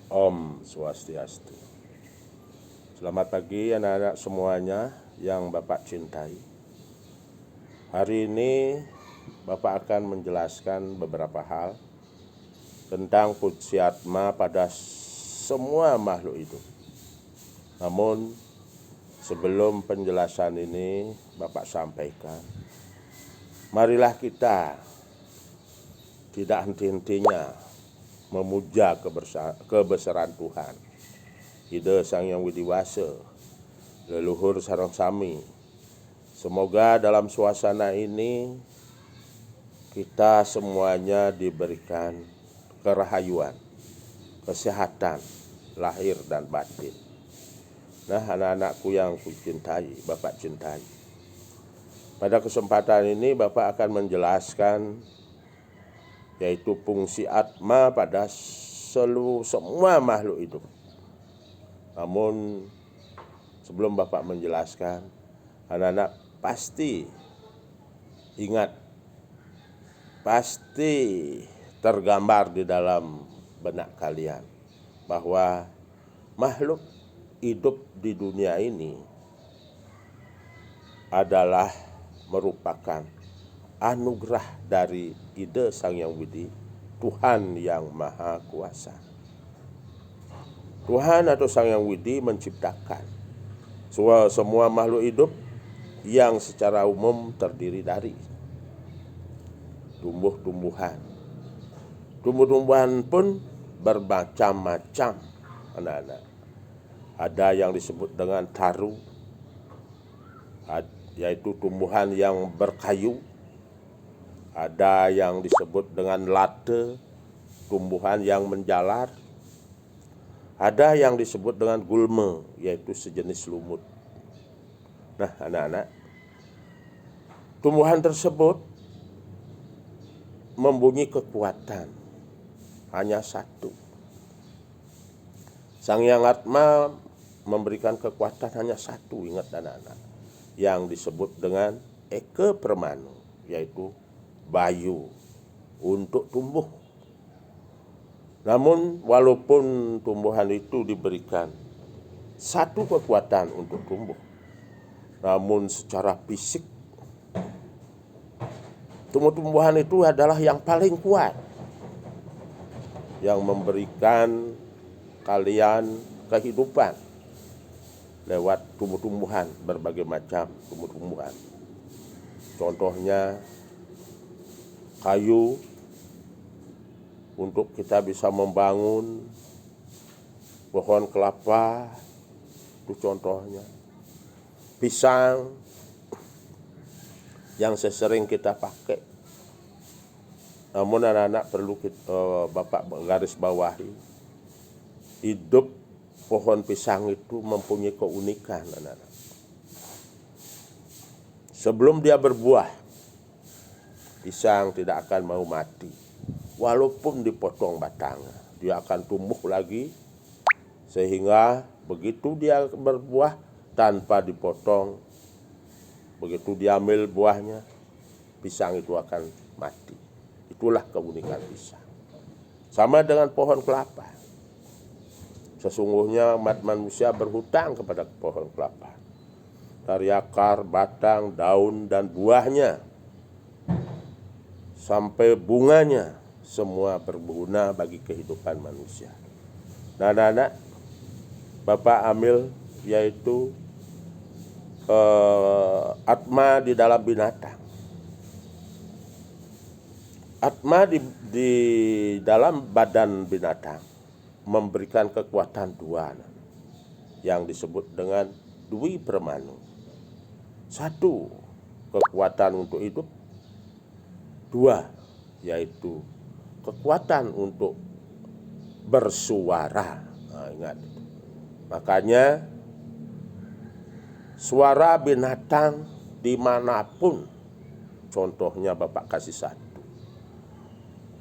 Om Swastiastu. Selamat pagi anak-anak semuanya yang Bapak cintai. Hari ini Bapak akan menjelaskan beberapa hal tentang Pujiatma pada semua makhluk hidup. Namun sebelum penjelasan ini Bapak sampaikan, marilah kita tidak henti-hentinya memuja kebesaran Tuhan, Ida Sang Hyang Widi Wasa, leluhur sareng sami. Semoga dalam suasana ini kita semuanya diberikan kerahayuan, kesehatan, lahir dan batin. Nah, anak-anakku yang kucintai, Bapak cintai. Pada kesempatan ini Bapak akan menjelaskan yaitu fungsi atma pada semua makhluk hidup. Namun sebelum Bapak menjelaskan, anak-anak pasti ingat, pasti tergambar di dalam benak kalian bahwa makhluk hidup di dunia ini adalah merupakan anugerah dari Ida Sang Hyang Widi, Tuhan yang Maha Kuasa. Tuhan atau Sang Hyang Widi menciptakan semua makhluk hidup yang secara umum terdiri dari tumbuh-tumbuhan. Tumbuh-tumbuhan pun bermacam-macam, anak-anak. Ada yang disebut dengan taru, yaitu tumbuhan yang berkayu. Ada yang disebut dengan late, tumbuhan yang menjalar. Ada yang disebut dengan gulma, yaitu sejenis lumut. Nah, anak-anak, tumbuhan tersebut mempunyai kekuatan hanya satu. Sang Hyang Atma memberikan kekuatan hanya satu, ingat anak-anak, yang disebut dengan Eka Permanu, yaitu bayu untuk tumbuh. Namun walaupun tumbuhan itu diberikan satu kekuatan untuk tumbuh, namun secara fisik tumbuh-tumbuhan itu adalah yang paling kuat, yang memberikan kalian kehidupan lewat tumbuh-tumbuhan, berbagai macam tumbuh-tumbuhan. Contohnya kayu untuk kita bisa membangun, pohon kelapa itu contohnya, pisang yang sesering kita pakai. Namun anak-anak perlu Bapak garis bawahi, hidup pohon pisang itu mempunyai keunikan, anak-anak. Sebelum dia berbuah, pisang tidak akan mau mati. Walaupun dipotong batangnya, dia akan tumbuh lagi, sehingga begitu dia berbuah tanpa dipotong, begitu diambil buahnya, pisang itu akan mati. Itulah keunikan pisang. Sama dengan pohon kelapa. Sesungguhnya umat manusia berhutang kepada pohon kelapa. Dari akar, batang, daun, dan buahnya, sampai bunganya, semua berguna bagi kehidupan manusia. Nah, anak-anak, Bapak ambil yaitu atma di dalam binatang. Atma di dalam badan binatang memberikan kekuatan dua, yang disebut dengan Dwi Permanu. Satu, kekuatan untuk hidup. Dua, yaitu kekuatan untuk bersuara. Nah, ingat itu. Makanya suara binatang dimanapun, contohnya Bapak kasih satu.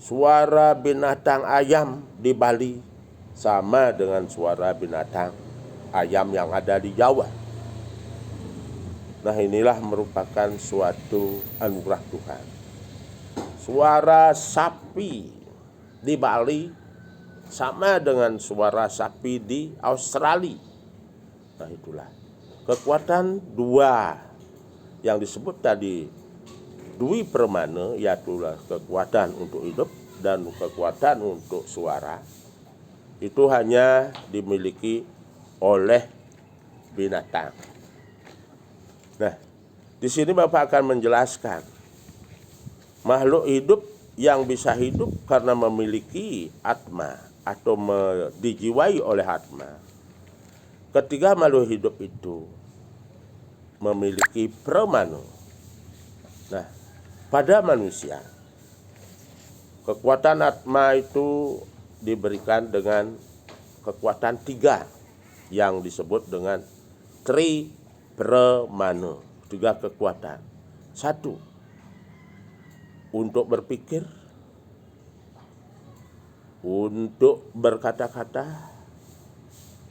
Suara binatang ayam di Bali sama dengan suara binatang ayam yang ada di Jawa. Nah, inilah merupakan suatu anugerah Tuhan. Suara sapi di Bali sama dengan suara sapi di Australia. Nah itulah kekuatan dua yang disebut tadi dwi permana, yaitu kekuatan untuk hidup dan kekuatan untuk suara, itu hanya dimiliki oleh binatang. Nah, di sini Bapak akan menjelaskan makhluk hidup yang bisa hidup karena memiliki atma atau dijiwai oleh atma. Ketiga makhluk hidup itu memiliki pramana. Nah, pada manusia kekuatan atma itu diberikan dengan kekuatan tiga yang disebut dengan tri pramana, tiga kekuatan. Satu, untuk berpikir, untuk berkata-kata,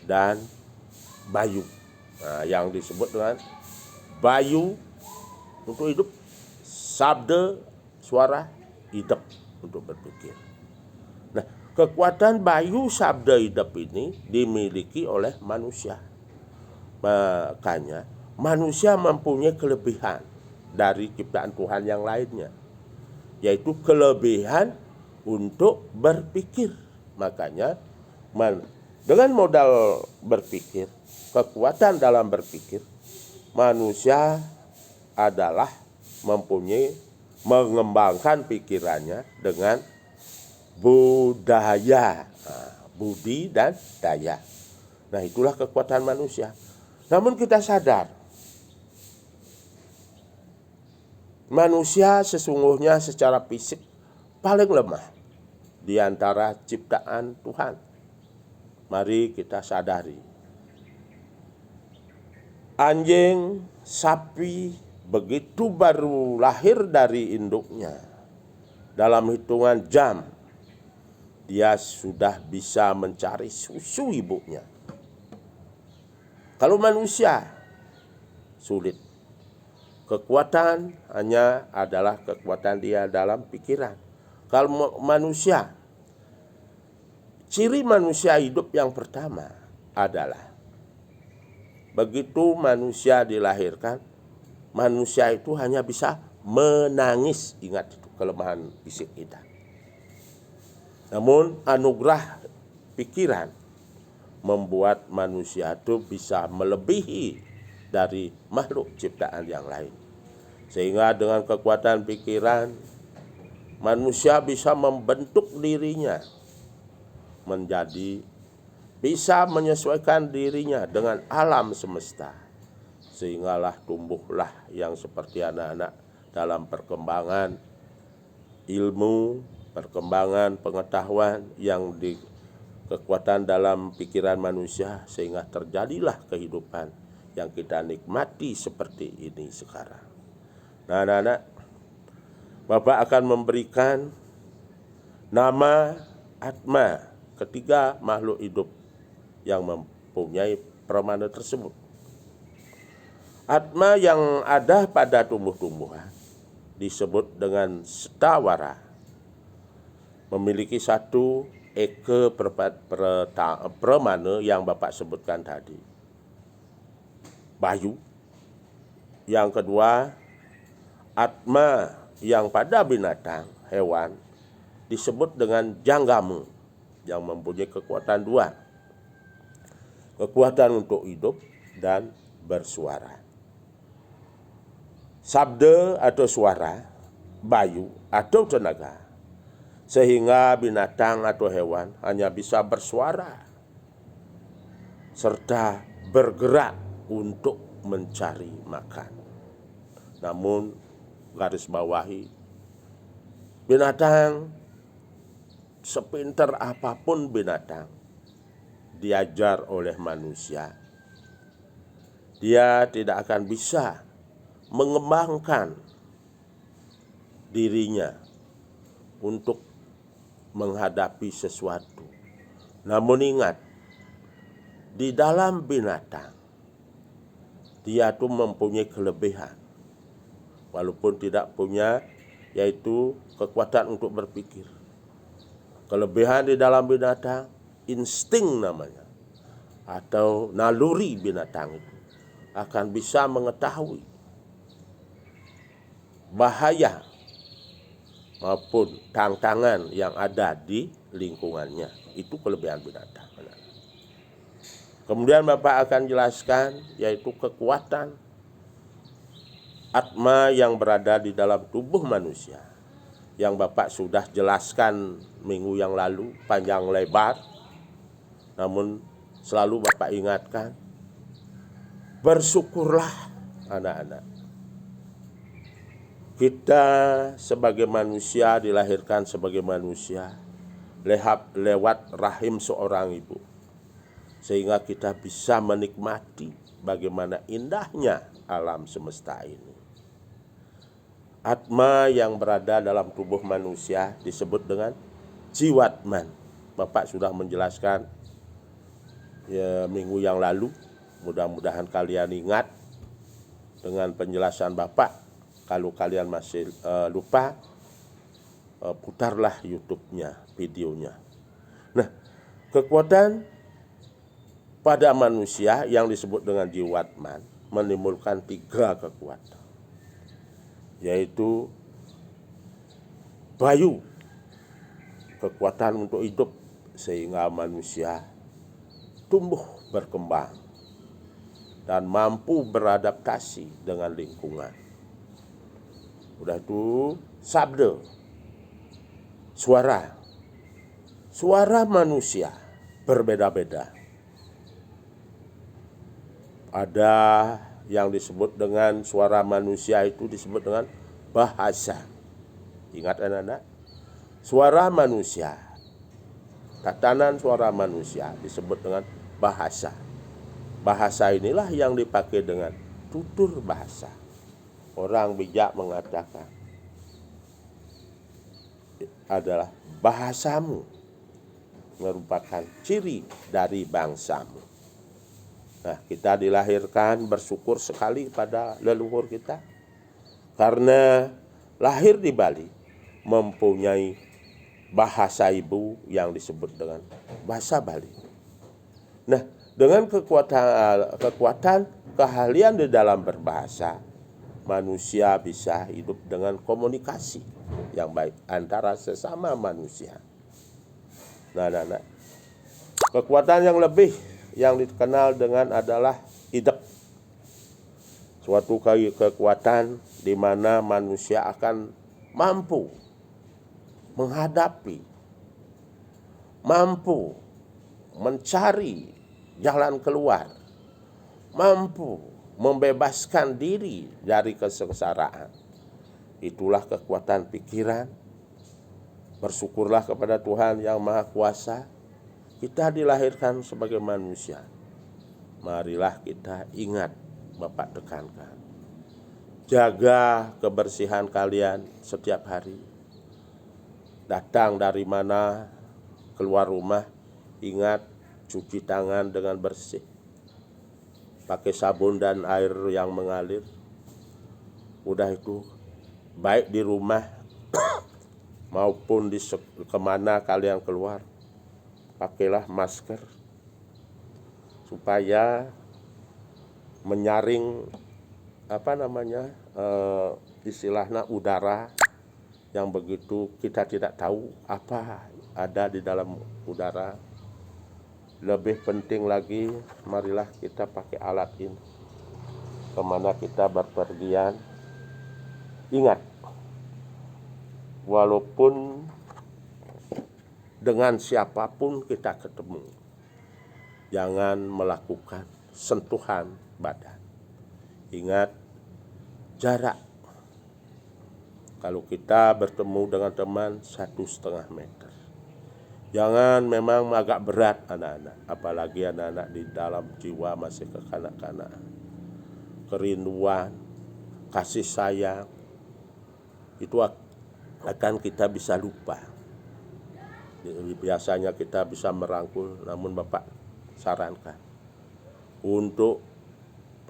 dan bayu. Nah, yang disebut dengan bayu untuk hidup, sabda, suara, hidup untuk berpikir. Nah, kekuatan bayu, sabda, hidup ini dimiliki oleh manusia. Makanya manusia mempunyai kelebihan dari ciptaan Tuhan yang lainnya, yaitu kelebihan untuk berpikir. Makanya dengan modal berpikir, kekuatan dalam berpikir, manusia adalah mengembangkan pikirannya dengan budaya, budi dan daya. Nah itulah kekuatan manusia. Namun kita sadar, manusia sesungguhnya secara fisik paling lemah di antara ciptaan Tuhan. Mari kita sadari. Anjing, sapi, begitu baru lahir dari induknya, dalam hitungan jam, dia sudah bisa mencari susu ibunya. Kalau manusia, sulit. Kekuatan hanya adalah kekuatan dia dalam pikiran. Kalau manusia, ciri manusia hidup yang pertama adalah begitu manusia dilahirkan, manusia itu hanya bisa menangis. Ingat itu kelemahan fisik kita. Namun anugerah pikiran membuat manusia itu bisa melebihi dari makhluk ciptaan yang lain. Sehingga dengan kekuatan pikiran, manusia bisa membentuk dirinya menjadi, bisa menyesuaikan dirinya dengan alam semesta. Sehinggalah tumbuhlah yang seperti anak-anak dalam perkembangan ilmu, perkembangan pengetahuan yang di kekuatan dalam pikiran manusia, sehingga terjadilah kehidupan yang kita nikmati seperti ini sekarang. Nah anak-anak, Bapak akan memberikan nama atma ketiga makhluk hidup yang mempunyai pramana tersebut. Atma yang ada pada tumbuh-tumbuhan disebut dengan setawara, memiliki satu eke pramana yang Bapak sebutkan tadi, bayu. Yang kedua, atma yang pada binatang, hewan, disebut dengan janggamu, yang mempunyai kekuatan dua, kekuatan untuk hidup dan bersuara. Sabda atau suara, bayu atau tenaga, sehingga binatang atau hewan hanya bisa bersuara serta bergerak untuk mencari makan. Namun garis bawahi, binatang sepintar apapun binatang diajar oleh manusia, dia tidak akan bisa mengembangkan dirinya untuk menghadapi sesuatu. Namun ingat, di dalam binatang dia tuh mempunyai kelebihan, walaupun tidak punya, yaitu kekuatan untuk berpikir, kelebihan di dalam binatang, insting namanya, atau naluri binatang itu akan bisa mengetahui bahaya maupun tantangan yang ada di lingkungannya. Itu kelebihan binatang. Kemudian Bapak akan jelaskan yaitu kekuatan atma yang berada di dalam tubuh manusia, yang Bapak sudah jelaskan minggu yang lalu panjang lebar. Namun selalu Bapak ingatkan, bersyukurlah anak-anak. Kita sebagai manusia dilahirkan sebagai manusia lewat rahim seorang ibu, sehingga kita bisa menikmati bagaimana indahnya alam semesta ini. Atma yang berada dalam tubuh manusia disebut dengan jiwatman. Bapak sudah menjelaskan ya, minggu yang lalu. Mudah-mudahan kalian ingat dengan penjelasan Bapak. Kalau kalian masih lupa, putarlah YouTube-nya, videonya. Nah, kekuatan pada manusia yang disebut dengan jiwatman menimbulkan 3 kekuatan, yaitu bayu, kekuatan untuk hidup sehingga manusia tumbuh berkembang dan mampu beradaptasi dengan lingkungan. Udah itu sabda, suara. Suara manusia berbeda-beda. Ada yang disebut dengan suara manusia itu disebut dengan bahasa. Ingat anak-anak? Suara manusia, tatanan suara manusia disebut dengan bahasa. Bahasa inilah yang dipakai dengan tutur bahasa. Orang bijak mengatakan adalah bahasamu merupakan ciri dari bangsamu. Nah, kita dilahirkan bersyukur sekali pada leluhur kita, karena lahir di Bali mempunyai bahasa ibu yang disebut dengan bahasa Bali. Nah, dengan kekuatan keahlian di dalam berbahasa, manusia bisa hidup dengan komunikasi yang baik antara sesama manusia. Nah, kekuatan yang lebih yang dikenal dengan adalah idep. Suatu kekuatan di mana manusia akan mampu menghadapi, mampu mencari jalan keluar, mampu membebaskan diri dari kesengsaraan. Itulah kekuatan pikiran. Bersyukurlah kepada Tuhan yang Maha Kuasa. Kita dilahirkan sebagai manusia. Marilah kita ingat, Bapak tekankan, jaga kebersihan kalian setiap hari. Datang dari mana, keluar rumah, ingat cuci tangan dengan bersih, pakai sabun dan air yang mengalir. Udah itu, baik di rumah maupun di kemana kalian keluar, pakailah masker supaya menyaring istilahnya udara yang begitu kita tidak tahu apa ada di dalam udara. Lebih penting lagi, marilah kita pakai alat ini kemana kita berpergian. Ingat, walaupun dengan siapapun kita ketemu, jangan melakukan sentuhan badan. Ingat jarak. Kalau kita bertemu dengan teman 1,5 meter. Jangan, memang agak berat anak-anak, apalagi anak-anak di dalam jiwa masih kekanak-kanakan. Kerinduan, kasih sayang, itu akan kita bisa lupa. Biasanya kita bisa merangkul, namun Bapak sarankan untuk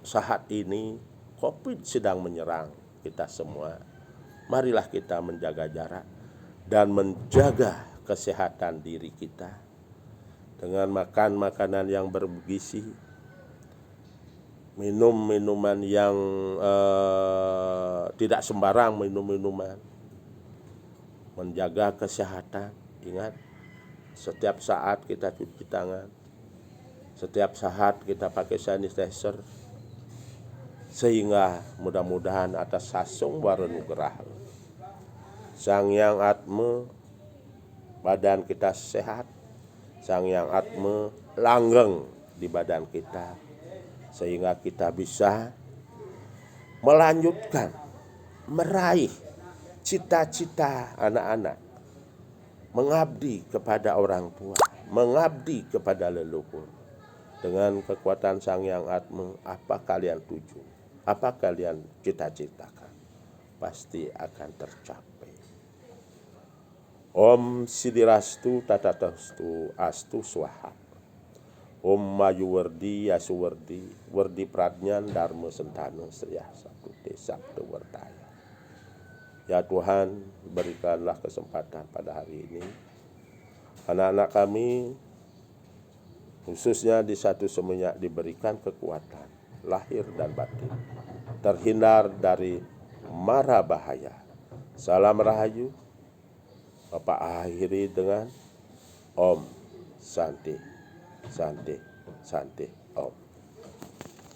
saat ini COVID sedang menyerang kita semua. Marilah kita menjaga jarak dan menjaga kesehatan diri kita dengan makan makanan yang bergizi, minum minuman yang tidak sembarang minum minuman, menjaga kesehatan. Ingat, setiap saat kita cuci tangan, setiap saat kita pakai sanitizer, sehingga mudah-mudahan atas sasung warung gerah Sang Yang Atme badan kita sehat, Sang Yang Atme langgeng di badan kita, sehingga kita bisa melanjutkan meraih cita-cita anak-anak, mengabdi kepada orang tua, mengabdi kepada leluhur. Dengan kekuatan Sang Yang Atme, apa kalian tuju, apa kalian cita-citakan, pasti akan tercapai. Om Sidirastu Tatatastu Astu Swaha. Om Mayuwardi Yasuwardi Wardi Pradnyan Dharma Sentana Sriah Sabtu Sabtu Wardaya. Ya Tuhan, berikanlah kesempatan pada hari ini anak-anak kami, khususnya di Satu Seminyak, diberikan kekuatan lahir dan batin, terhindar dari mara bahaya. Salam Rahayu. Bapak akhiri dengan Om Santi Santi Santi Om.